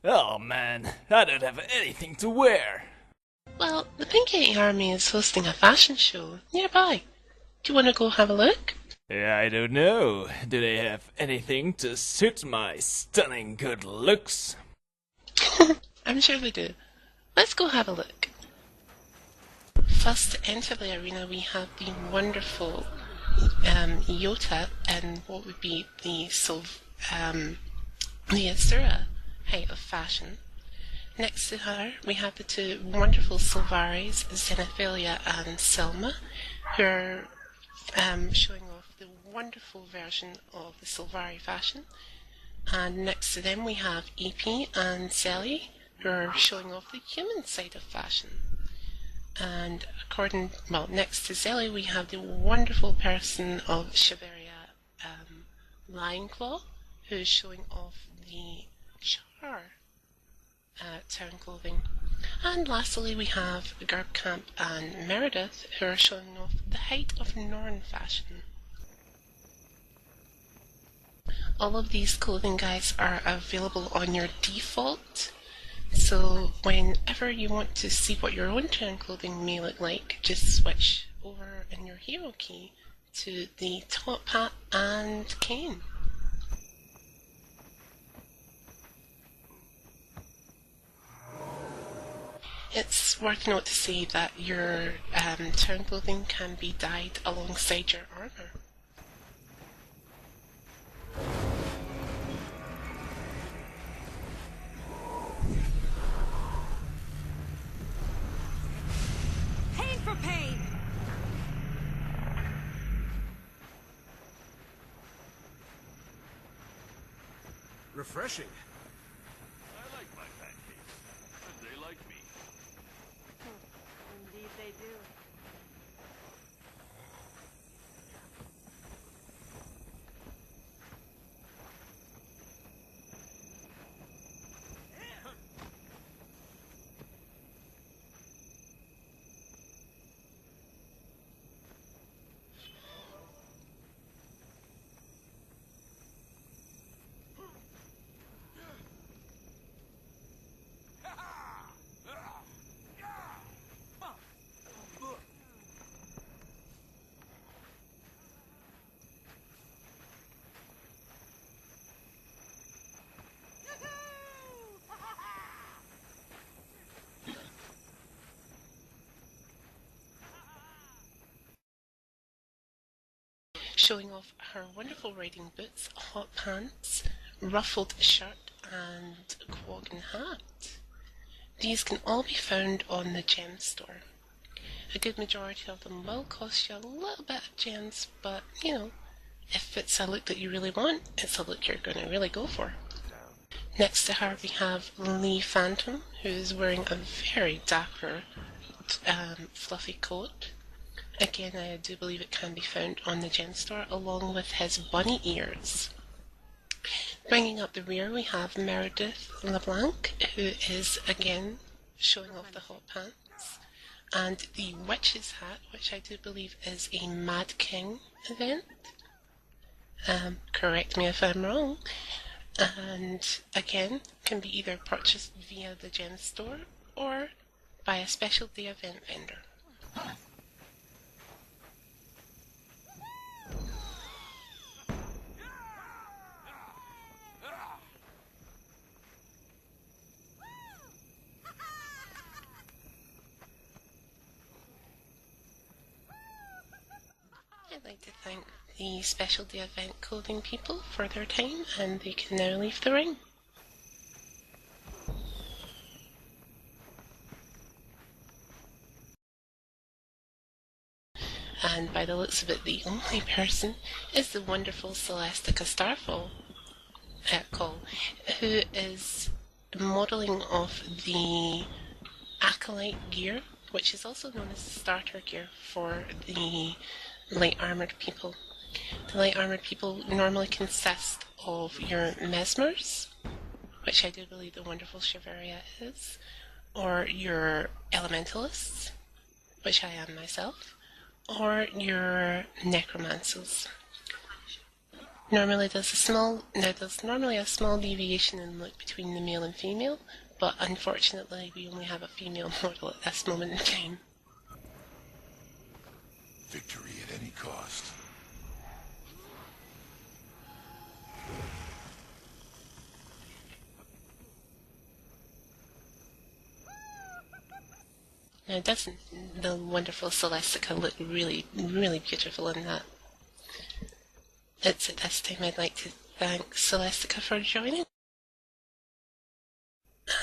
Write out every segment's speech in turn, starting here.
Oh man, I don't have anything to wear. Well, the Pink Yeti Army is hosting a fashion show nearby. Do you want to go have a look? I don't know. Do they have anything to suit my stunning good looks? I'm sure they do. Let's go have a look. First to enter the arena, we have the wonderful Yota in what would be the Asura height of fashion. Next to her, we have the two wonderful Silvaris, Xenophilia and Selma, who are showing off the wonderful version of the Silvari fashion. And next to them, we have EP and Sally, who are showing off the human side of fashion. And next to Zelly, we have the wonderful person of Shiveria, Lionclaw, who is showing off the Char town clothing. And lastly, we have Gerbkamp and Meredith, who are showing off the height of Norn fashion. All of these clothing guides are available on your default. So whenever you want to see what your own town clothing may look like, just switch over in your hero key to the top hat and cane. It's worth note to say that your town clothing can be dyed alongside your armour. Pain for pain! Refreshing. I like my pancakes, and they like me. Indeed they do. Showing off her wonderful riding boots, hot pants, ruffled shirt and quaggan hat. These can all be found on the gem store. A good majority of them will cost you a little bit of gems, but you know, if it's a look that you really want, it's a look you're going to really go for. Next to her we have Lee Phantom, who's wearing a very dapper fluffy coat. Again, I do believe it can be found on the gem store along with his bunny ears. Bringing up the rear we have Meredith LeBlanc, who is again showing off the hot pants, and the witch's hat, which I do believe is a Mad King event. Correct me if I'm wrong. And again, can be either purchased via the gem store or by a specialty event vendor. I'd like to thank the specialty event clothing people for their time, and they can now leave the ring. And by the looks of it, the only person is the wonderful Celestica Starfall Call, who is modelling off the Acolyte gear, which is also known as the starter gear for the light armoured people. The light armoured people normally consist of your mesmers, which I do believe the wonderful Shiveria is, or your elementalists, which I am myself, or your necromancers. Normally there's normally a small deviation in look between the male and female, but unfortunately we only have a female model at this moment in time. Victory at any cost. Now doesn't the wonderful Celestica look really, really beautiful in that? It's at this time I'd like to thank Celestica for joining.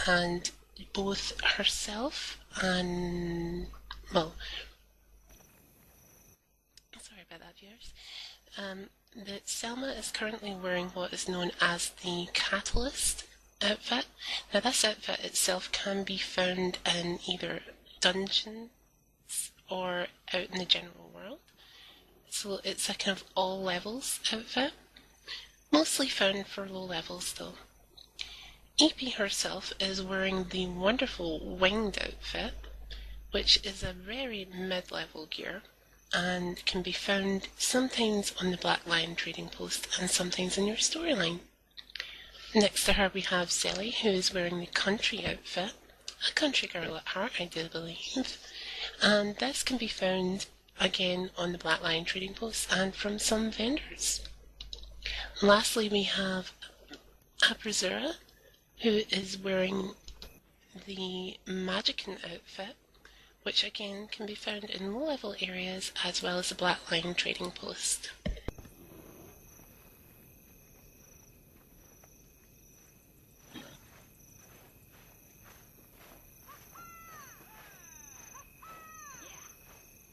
And both herself and, well, sorry about that, viewers. That Selma is currently wearing what is known as the Catalyst outfit. Now this outfit itself can be found in either dungeons or out in the general world. So it's a kind of all levels outfit. Mostly found for low levels though. EP herself is wearing the wonderful winged outfit, which is a very mid-level gear and can be found sometimes on the Black Lion trading post and sometimes in your storyline. Next to her we have Zelly, who is wearing the country outfit, a country girl at heart I do believe, and this can be found again on the Black Lion trading post and from some vendors. Lastly we have Aprazura, who is wearing the Magician outfit, which again can be found in low-level areas as well as the Black Lion trading post.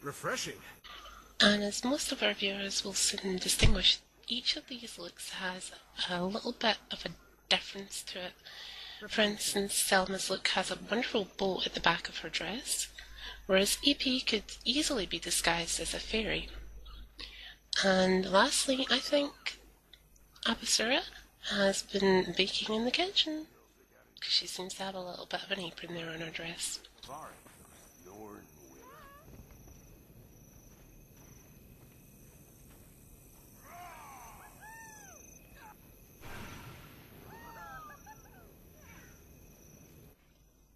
Refreshing. And as most of our viewers will soon distinguish, each of these looks has a little bit of a difference to it. For instance, Selma's look has a wonderful bow at the back of her dress, whereas EP could easily be disguised as a fairy. And lastly, I think Abasura has been baking in the kitchen, because she seems to have a little bit of an apron there on her dress. Sorry. You're in the way.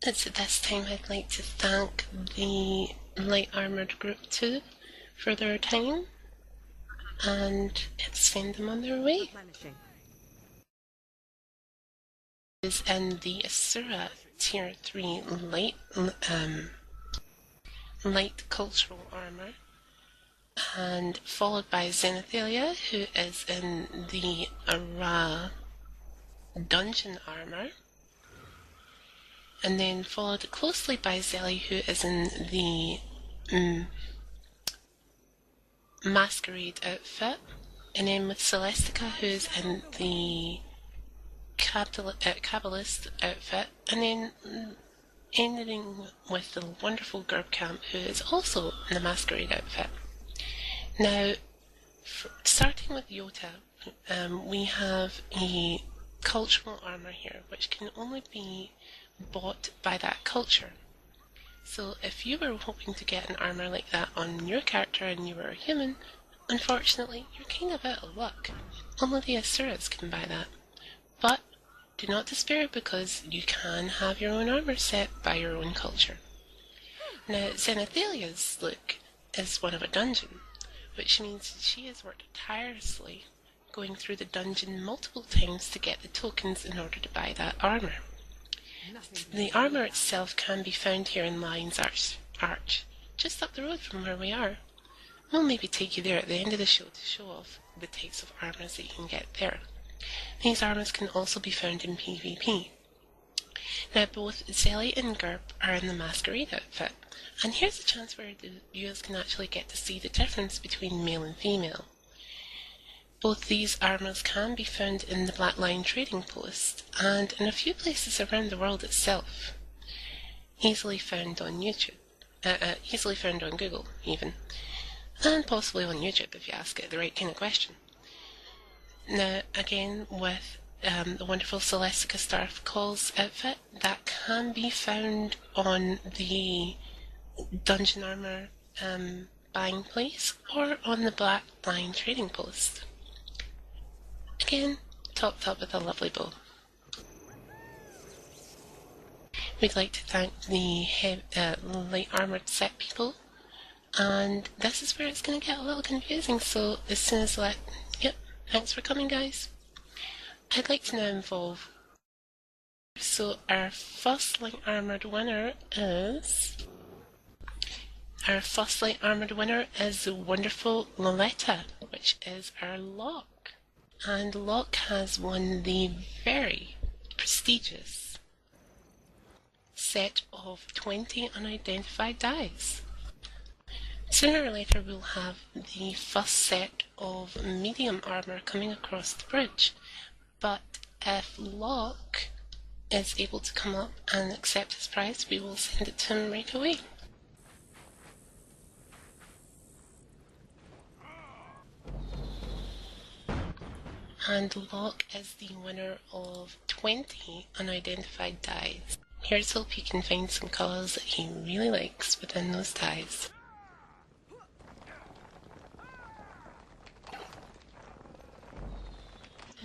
It's at this time I'd like to thank the Light Armoured Group 2 for their time and send them on their way. Replenishing. Is in the Asura Tier 3 light cultural armour, and followed by Zenithalia, who is in the Ara dungeon armour, and then followed closely by Zelly, who is in the masquerade outfit, and then with Celestica, who's in the Kabbalist outfit, and then ending with the wonderful Gerbkamp, who is also in the masquerade outfit. Now, starting with Yota, we have a cultural armour here, which can only be bought by that culture. So if you were hoping to get an armour like that on your character and you were a human, unfortunately you're kind of out of luck. Only the Asuras can buy that. But do not despair, because you can have your own armour set by your own culture. Now, Zenithalia's look is one of a dungeon, which means she has worked tirelessly going through the dungeon multiple times to get the tokens in order to buy that armour. The armour itself can be found here in Lion's Arch, just up the road from where we are. We'll maybe take you there at the end of the show to show off the types of armours that you can get there. These armours can also be found in PvP. Now both Zelly and Gerb are in the masquerade outfit, and here's a chance where the viewers can actually get to see the difference between male and female. Both these armours can be found in the Black Lion trading post, and in a few places around the world itself. Easily found on YouTube, easily found on Google even, and possibly on YouTube if you ask it the right kind of question. Now, again, with the wonderful Celestica Starcall's outfit, that can be found on the Dungeon Armour buying place or on the Black Lion trading post. Again, topped up with a lovely bow. We'd like to thank the light armoured set people, and this is where it's going to get a little confusing, so as soon as yep, thanks for coming guys. I'd like to now involve, so our first light armoured winner is the wonderful Loletta, which is our Locke. And Locke has won the very prestigious set of 20 unidentified dice. Sooner or later we'll have the first set of medium armour coming across the bridge, but if Locke is able to come up and accept his prize, we will send it to him right away. And Locke is the winner of 20 unidentified dies. Here's hope he can find some colours that he really likes within those dies.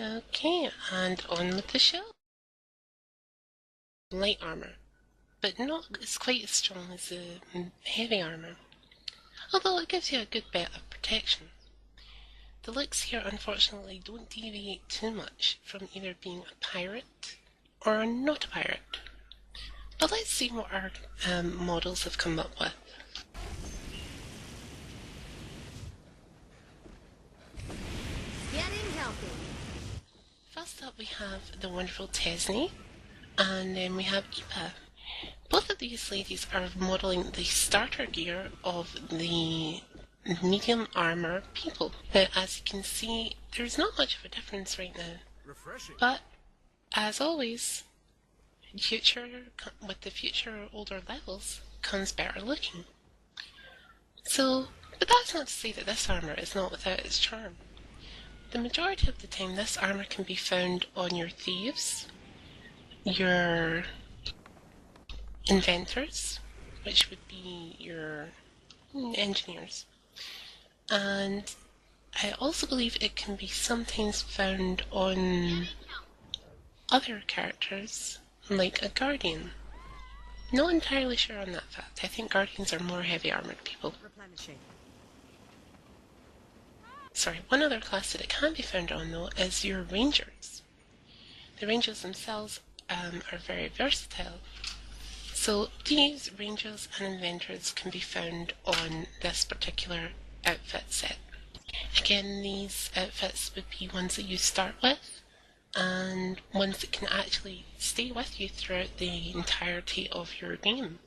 Okay, and on with the show. Light armour, but not as quite as strong as the heavy armour, although it gives you a good bit of protection. The looks here unfortunately don't deviate too much from either being a pirate or not a pirate. But let's see what our models have come up with. Getting healthy. First up we have the wonderful Tesney, and then we have Ipa. Both of these ladies are modelling the starter gear of the medium armour people. Now, as you can see, there's not much of a difference right now. Refreshing. But, as always, with the future older levels comes better looking. So, but that's not to say that this armour is not without its charm. The majority of the time this armour can be found on your thieves, your inventors, which would be your engineers, and I also believe it can be sometimes found on other characters, like a guardian. Not entirely sure on that fact. I think guardians are more heavy armoured people. Replenishing. Sorry, one other class that it can be found on though is your rangers. The rangers themselves are very versatile. So these rangers and inventors can be found on this particular outfit set. Again, these outfits would be ones that you start with, and ones that can actually stay with you throughout the entirety of your game.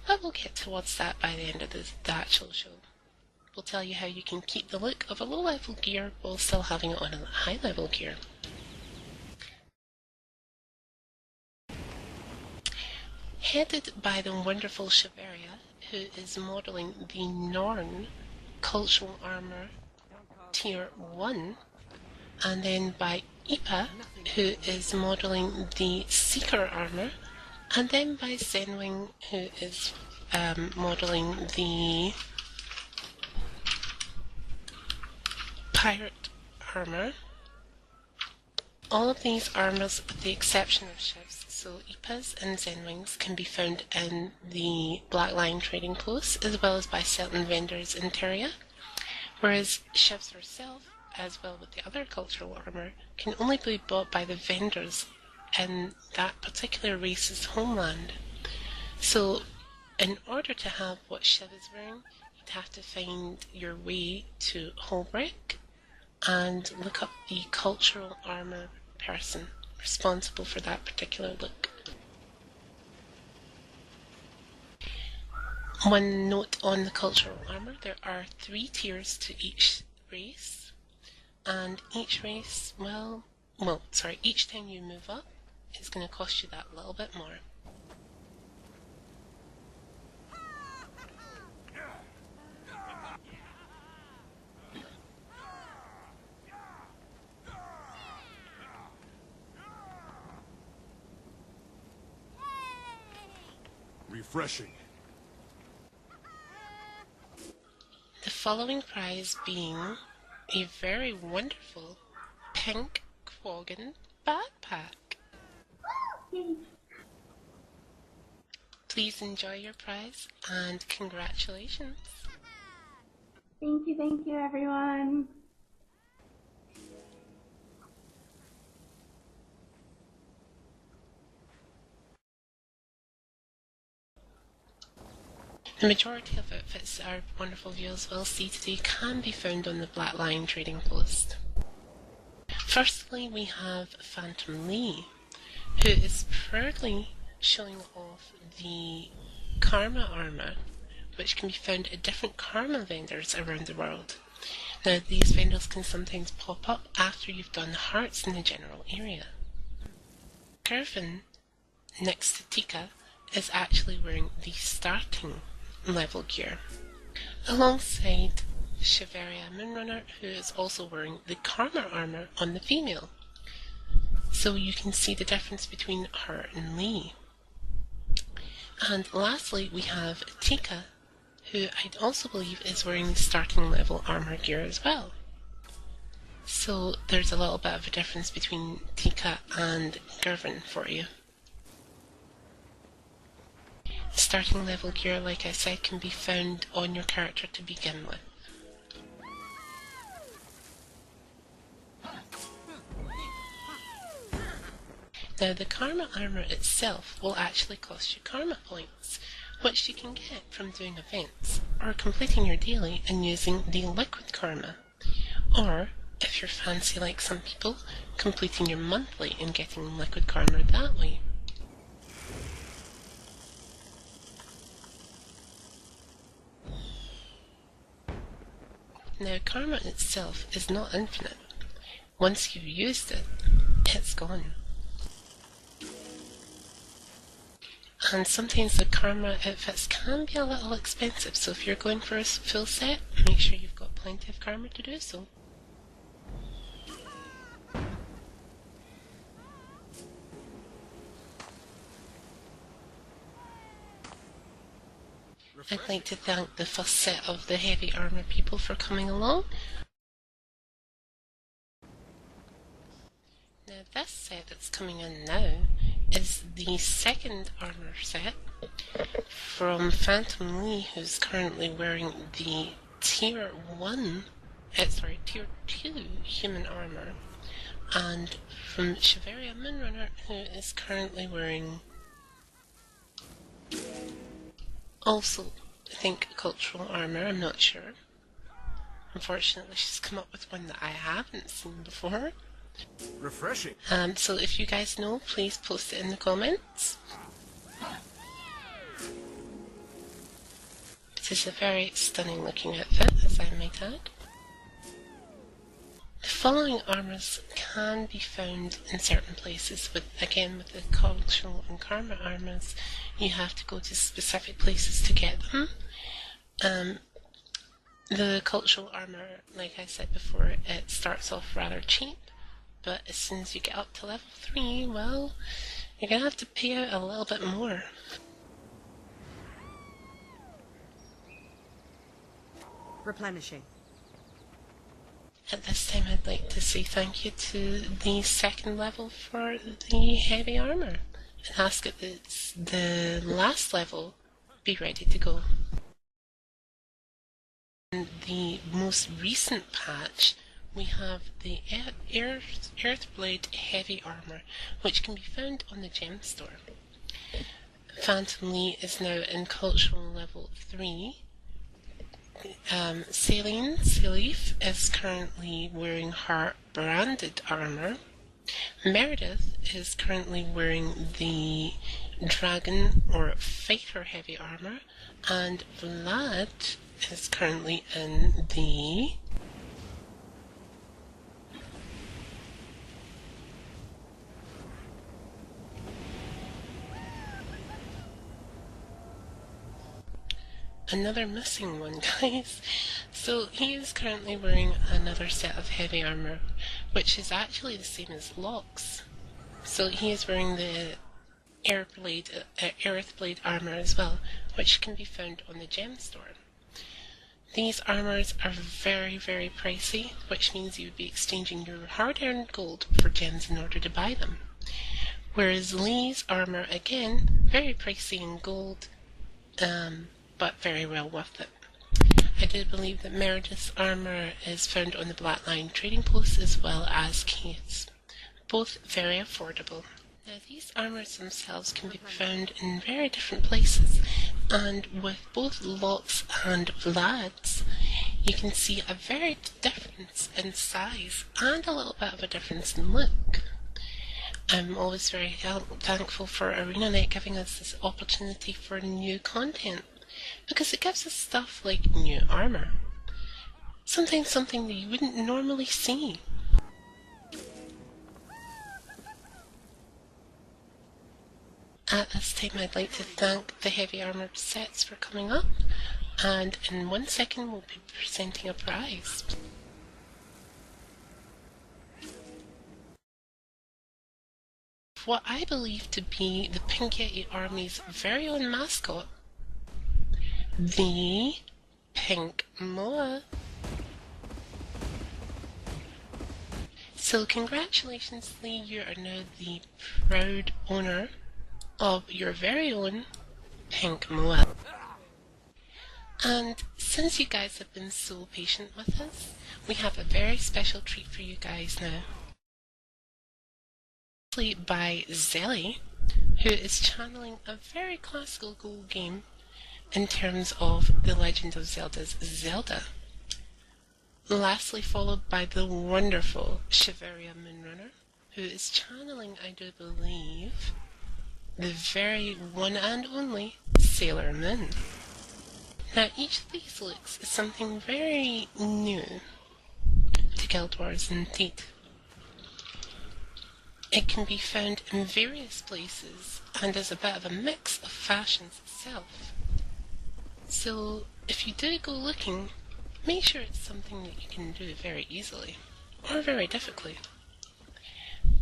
But we'll get towards that by the end of the actual show. We'll tell you how you can keep the look of a low-level gear while still having it on a high-level gear. Headed by the wonderful Shiveria, who is modelling the Norn Cultural Armour Tier 1, and then by Ipa, who is modelling the Seeker Armour, and then by Zenwing, who is modelling the Pirate Armour. All of these armours, with the exception of Shivs, so Ipas and Zenwings, can be found in the Black Lion trading post, as well as by certain vendors in Teria, whereas Shivs herself, as well with the other cultural armour, can only be bought by the vendors in that particular race's homeland. So, in order to have what Shiv is wearing, you'd have to find your way to Holbrick and look up the cultural armour person responsible for that particular look. One note on the cultural armour: there are 3 tiers to each race, and each race, each time you move up, it's going to cost you that little bit more. Refreshing. The following prize being a very wonderful pink Quaggan backpack. Please enjoy your prize and congratulations. Thank you, everyone. The majority of outfits our wonderful viewers will see today can be found on the Black Lion trading post. Firstly, we have Phantom Lee, who is proudly showing off the Karma armor, which can be found at different Karma vendors around the world. Now, these vendors can sometimes pop up after you've done hearts in the general area. Gervin, next to Tika, is actually wearing the starting level gear, alongside Shiveria Moonrunner, who is also wearing the Karma armor on the female. So you can see the difference between her and Lee. And lastly, we have Tika, who I also believe is wearing the starting level armor gear as well. So there's a little bit of a difference between Tika and Gervin for you. Starting level gear, like I said, can be found on your character to begin with. Now, the Karma armor itself will actually cost you Karma points, which you can get from doing events, or completing your daily and using the liquid Karma, or, if you're fancy like some people, completing your monthly and getting liquid Karma that way. Now, Karma itself is not infinite. Once you've used it, it's gone. And sometimes the Karma outfits can be a little expensive, so if you're going for a full set, make sure you've got plenty of Karma to do so. I'd like to thank the first set of the heavy armor people for coming along. Now, this set that's coming in now is the second armor set from Phantom Lee, who's currently wearing the Tier 2 human armor, and from Shiveria Moonrunner, who is currently wearing also, I think, cultural armor, I'm not sure. Unfortunately, she's come up with one that I haven't seen before. Refreshing. So if you guys know, please post it in the comments. It is a very stunning looking outfit, as I might add. The following armors can be found in certain places, but again with the cultural and Karma armors, you have to go to specific places to get them. The cultural armor, like I said before, it starts off rather cheap, but as soon as you get up to level 3, well, you're going to have to pay out a little bit more. Replenishing. At this time, I'd like to say thank you to the second level for the heavy armor and ask that the last level be ready to go. In the most recent patch, we have the Earthblade heavy armor, which can be found on the gem store. Phantom Lee is now in cultural level 3. Celine Salif is currently wearing her branded armor. Meredith is currently wearing the dragon or fighter heavy armor, and Vlad is currently in the another missing one, guys. So he is currently wearing another set of heavy armor, which is actually the same as Locke's. So he is wearing the Earthblade armor as well, which can be found on the gem store. These armors are very, very pricey, which means you would be exchanging your hard-earned gold for gems in order to buy them. Whereas Lee's armor, again, very pricey in gold, but very well worth it. I do believe that Meredith's armor is found on the Black Line trading post as well as Kate's. Both very affordable. Now these armors themselves can be found in very different places, and with both Locke's and Vlad's, you can see a very difference in size and a little bit of a difference in look. I'm always very thankful for ArenaNet giving us this opportunity for new content, because it gives us stuff like new armor. Something that you wouldn't normally see. At this time I'd like to thank the heavy armoured sets for coming up, and in 1 second we'll be presenting a prize. What I believe to be the Pink Yeti Army's very own mascot, the Pink Moa. So congratulations Lee, you are now the proud owner of your very own Pink Moa. And since you guys have been so patient with us, we have a very special treat for you guys now. By Zelly, who is channeling a very classical Go game in terms of The Legend of Zelda's Zelda. Lastly followed by the wonderful Shiveria Moonrunner, who is channeling, I do believe, the very one and only Sailor Moon. Now each of these looks is something very new to Guild Wars indeed. It can be found in various places and is a bit of a mix of fashions itself. So if you do go looking, make sure it's something that you can do very easily or very difficultly.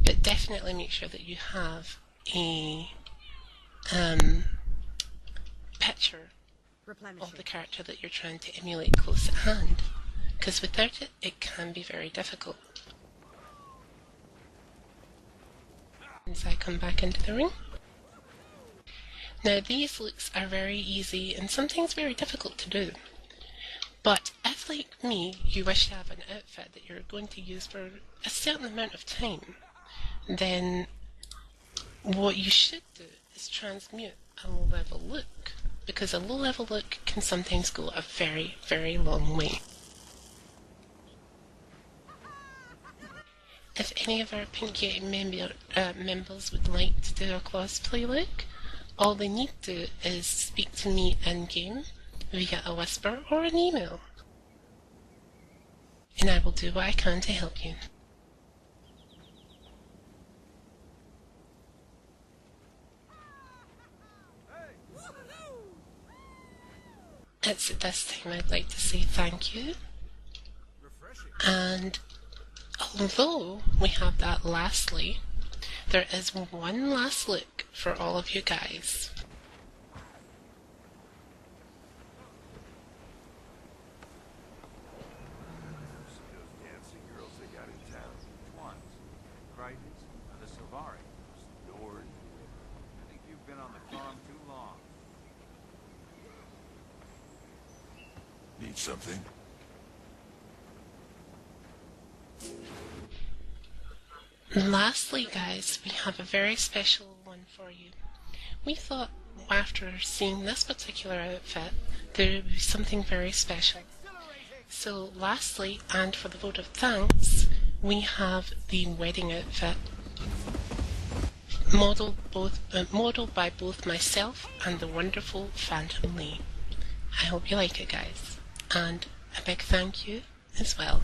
But definitely make sure that you have a picture of the character that you're trying to emulate close at hand, because without it, it can be very difficult. As I come back into the ring. Now these looks are very easy and sometimes very difficult to do. But if, like me, you wish to have an outfit that you're going to use for a certain amount of time, then what you should do is transmute a low-level look, because a low-level look can sometimes go a very, very long way. If any of our Pink Yeti members would like to do a cosplay look, all they need to do is speak to me in-game via a whisper or an email, and I will do what I can to help you. It's at this time I'd like to say thank you, and although we have that lastly, there is one last look for all of you guys. See those dancing girls they got in town? Which ones? Crichton's or the Silvari? Stored. I think you've been on the farm too long. Need something? Lastly, guys, we have a very special one for you. We thought after seeing this particular outfit, there would be something very special. So lastly, and for the vote of thanks, we have the wedding outfit. Modeled by both myself and the wonderful Phantom Lee. I hope you like it, guys. And a big thank you as well.